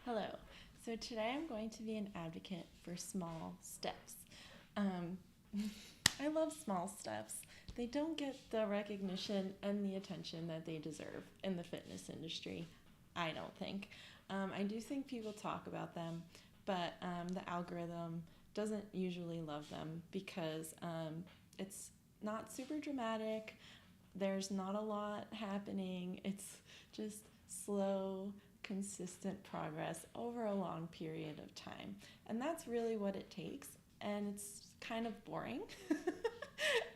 Hello. So today I'm going to be an advocate for small steps. Um, I love small steps. They don't get the recognition and the attention that they deserve in the fitness industry, I don't think. I do think people talk about them, but the algorithm doesn't usually love them because it's not super dramatic. There's not a lot happening. It's just slow, consistent progress over a long period of time. And that's really what it takes. And it's kind of boring.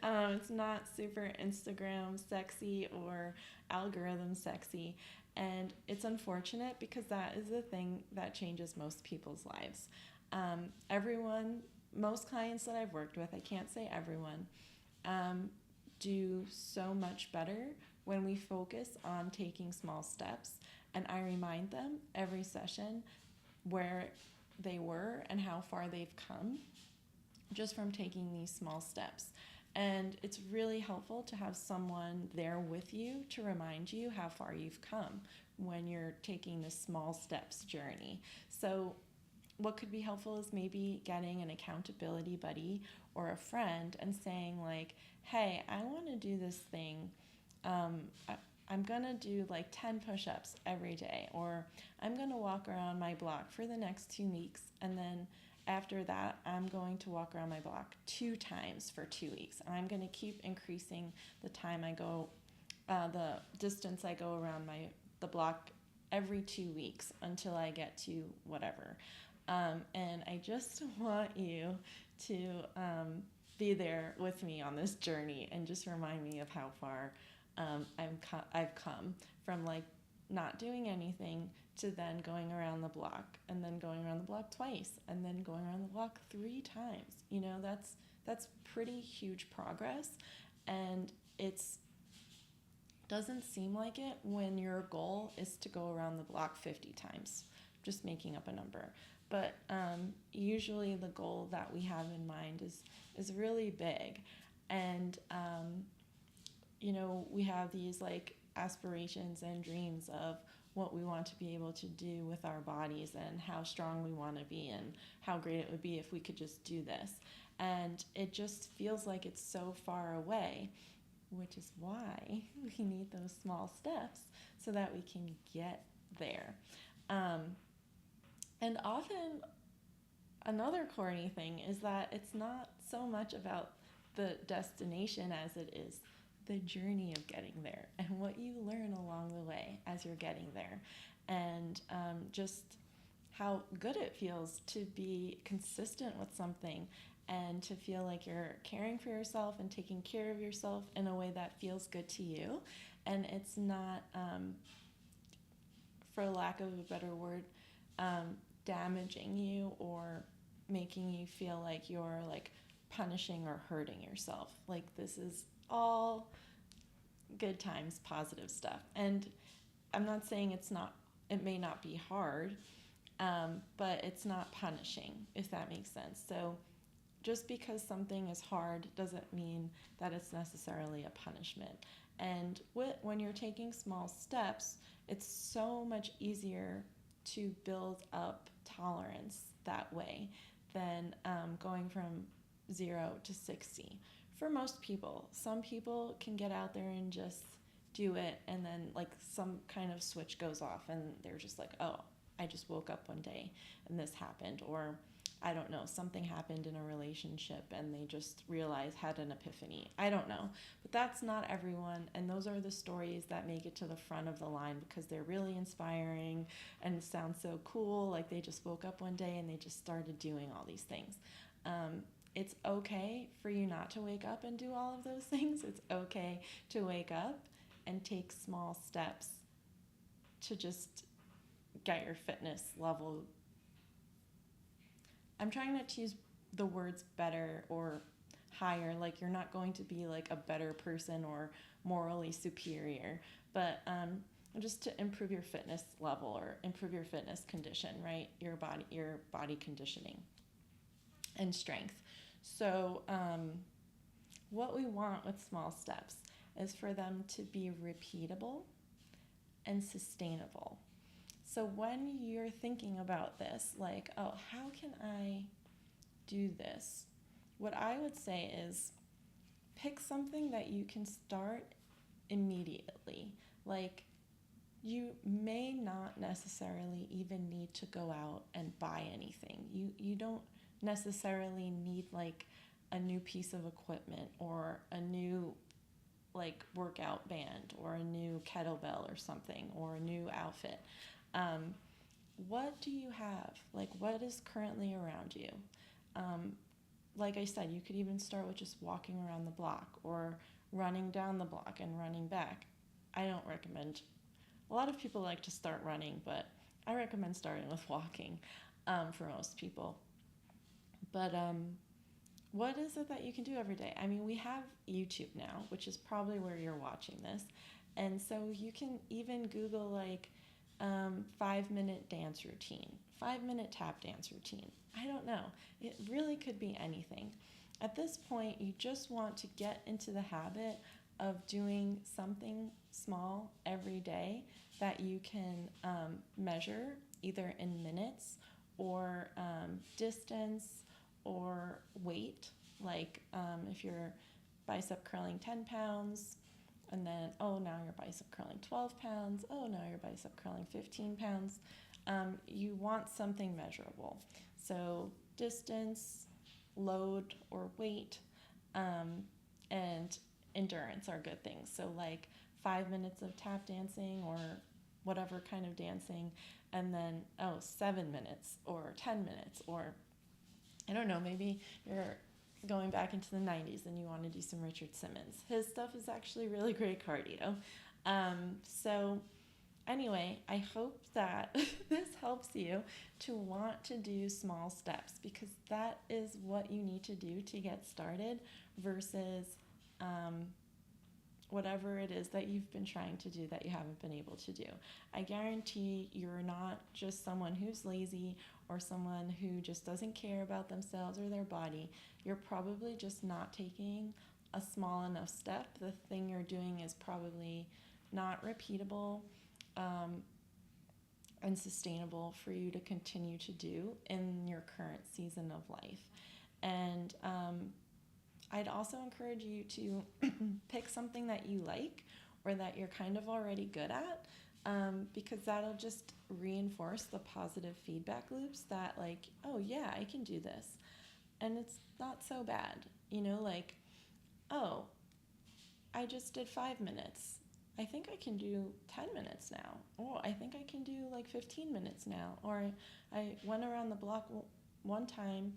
It's not super Instagram sexy or algorithm sexy. And it's unfortunate because that is the thing that changes most people's lives. Most clients that I've worked with, I can't say everyone, um, do so much better when we focus on taking small steps. And I remind them every session where they were and how far they've come just from taking these small steps. And it's really helpful to have someone there with you to remind you how far you've come when you're taking this small steps journey. So what could be helpful is maybe getting an accountability buddy or a friend and saying like, hey, I want to do this thing. I'm going to do like 10 push-ups every day, or I'm going to walk around my block for the next 2 weeks. And then after that, I'm going to walk around my block 2 times for 2 weeks. And I'm going to keep increasing the time I go, the distance I go around the block every 2 weeks until I get to whatever. And I just want you to be there with me on this journey and just remind me of how far I've come from like not doing anything to then going around the block and then going around the block twice and then going around the block 3 times. You know, that's pretty huge progress, and it's doesn't seem like it when your goal is to go around the block 50 times. Just making up a number. But usually the goal that we have in mind is really big. And, we have these like aspirations and dreams of what we want to be able to do with our bodies and how strong we want to be and how great it would be if we could just do this. And it just feels like it's so far away, which is why we need those small steps so that we can get there. And often another corny thing is that it's not so much about the destination as it is the journey of getting there and what you learn along the way as you're getting there, and just how good it feels to be consistent with something and to feel like you're caring for yourself and taking care of yourself in a way that feels good to you. And it's not, for lack of a better word, damaging you or making you feel like you're like punishing or hurting yourself. Like this is all good times, positive stuff. And I'm not saying it may not be hard, but it's not punishing, if that makes sense. So just because something is hard doesn't mean that it's necessarily a punishment. And when you're taking small steps, it's so much easier to build up tolerance that way than going from 0 to 60. For most people, some people can get out there and just do it, and then like some kind of switch goes off and they're just like, oh, I just woke up one day and this happened, or I don't know, something happened in a relationship and they just had an epiphany. I don't know. But that's not everyone. And those are the stories that make it to the front of the line because they're really inspiring and sound so cool. Like they just woke up one day and they just started doing all these things. It's okay for you not to wake up and do all of those things. It's okay to wake up and take small steps to just get your fitness level. I'm trying not to use the words better or higher, like you're not going to be like a better person or morally superior, but just to improve your fitness level or improve your fitness condition, right? Your body conditioning and strength. So what we want with small steps is for them to be repeatable and sustainable. So when you're thinking about this, like, oh, how can I do this? What I would say is pick something that you can start immediately. Like, you may not necessarily even need to go out and buy anything. You don't necessarily need like a new piece of equipment or a new like workout band or a new kettlebell or something or a new outfit. Um, what do you have? Like, what is currently around you? Um, like I said, you could even start with just walking around the block or running down the block and running back. I don't recommend, a lot of people like to start running, but I recommend starting with walking for most people. But what is it that you can do every day? I mean, we have YouTube now, which is probably where you're watching this. And so you can even Google like 5-minute dance routine, 5-minute tap dance routine. I don't know. It really could be anything. At this point, you just want to get into the habit of doing something small every day that you can measure either in minutes or distance or weight. Like if you're bicep curling 10 pounds, and then, oh, now you're bicep curling 12 pounds, oh, now you're bicep curling 15 pounds. You want something measurable. So distance, load or weight, and endurance are good things. So like 5 minutes of tap dancing or whatever kind of dancing, and then, 7 minutes or 10 minutes, or I don't know, maybe you're going back into the 90s and you want to do some Richard Simmons. His stuff is actually really great cardio. So anyway, I hope that this helps you to want to do small steps, because that is what you need to do to get started versus whatever it is that you've been trying to do that you haven't been able to do. I guarantee you're not just someone who's lazy or someone who just doesn't care about themselves or their body. You're probably just not taking a small enough step. The thing you're doing is probably not repeatable and sustainable for you to continue to do in your current season of life. And I'd also encourage you to pick something that you like or that you're kind of already good at, because that'll just reinforce the positive feedback loops that like, oh yeah, I can do this. And it's not so bad, like, oh, I just did 5 minutes. I think I can do 10 minutes now. Oh, I think I can do like 15 minutes now. Or I went around the block one time.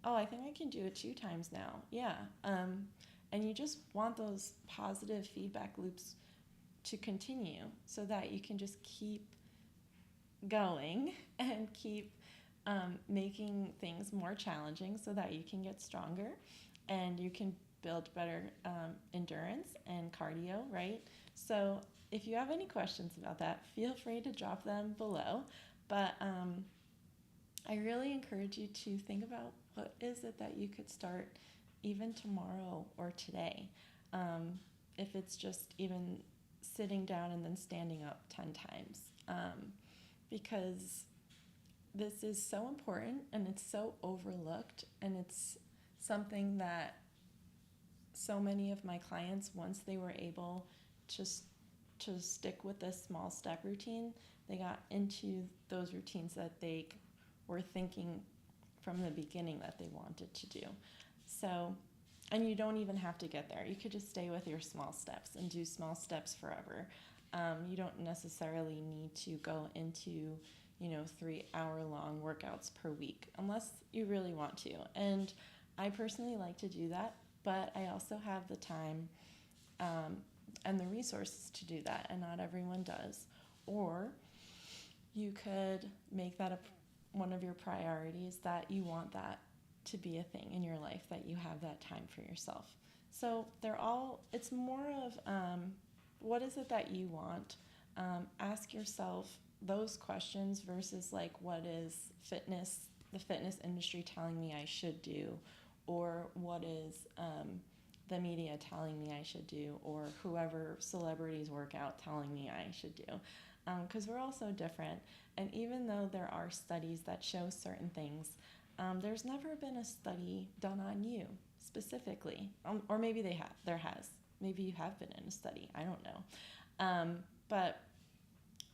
Oh, I think I can do it 2 times now. Yeah. And you just want those positive feedback loops to continue so that you can just keep going and keep making things more challenging so that you can get stronger and you can build better endurance and cardio, right? So if you have any questions about that, feel free to drop them below. But I really encourage you to think about what is it that you could start even tomorrow or today. If it's just even sitting down and then standing up 10 times. Because this is so important and it's so overlooked, and it's something that so many of my clients, once they were able to stick with this small step routine, they got into those routines that they were thinking from the beginning that they wanted to do. So, and you don't even have to get there. You could just stay with your small steps and do small steps forever. You don't necessarily need to go into 3-hour-long workouts per week unless you really want to. And I personally like to do that, but I also have the time and the resources to do that, and not everyone does. Or you could make that one of your priorities, that you want that to be a thing in your life, that you have that time for yourself. So it's more of what is it that you want? Ask yourself those questions versus like, what is the fitness industry telling me I should do, or what is the media telling me I should do, or whoever celebrities work out telling me I should do. because we're all so different. And even though there are studies that show certain things, there's never been a study done on you specifically, or maybe there has. Maybe you have been in a study. I don't know. But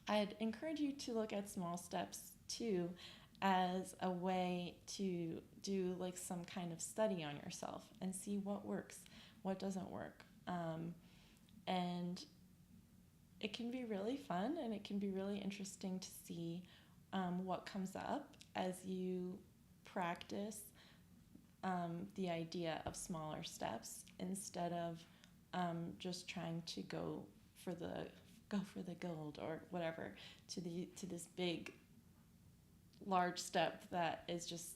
I'd encourage you to look at small steps too as a way to do like some kind of study on yourself and see what works, what doesn't work. And it can be really fun, and it can be really interesting to see what comes up as you practice the idea of smaller steps instead of just trying to go for the gold or whatever to this big large step that is just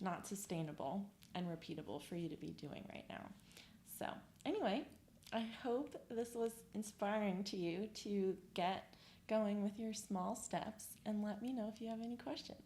not sustainable and repeatable for you to be doing right now. So anyway, I hope this was inspiring to you to get going with your small steps, and let me know if you have any questions.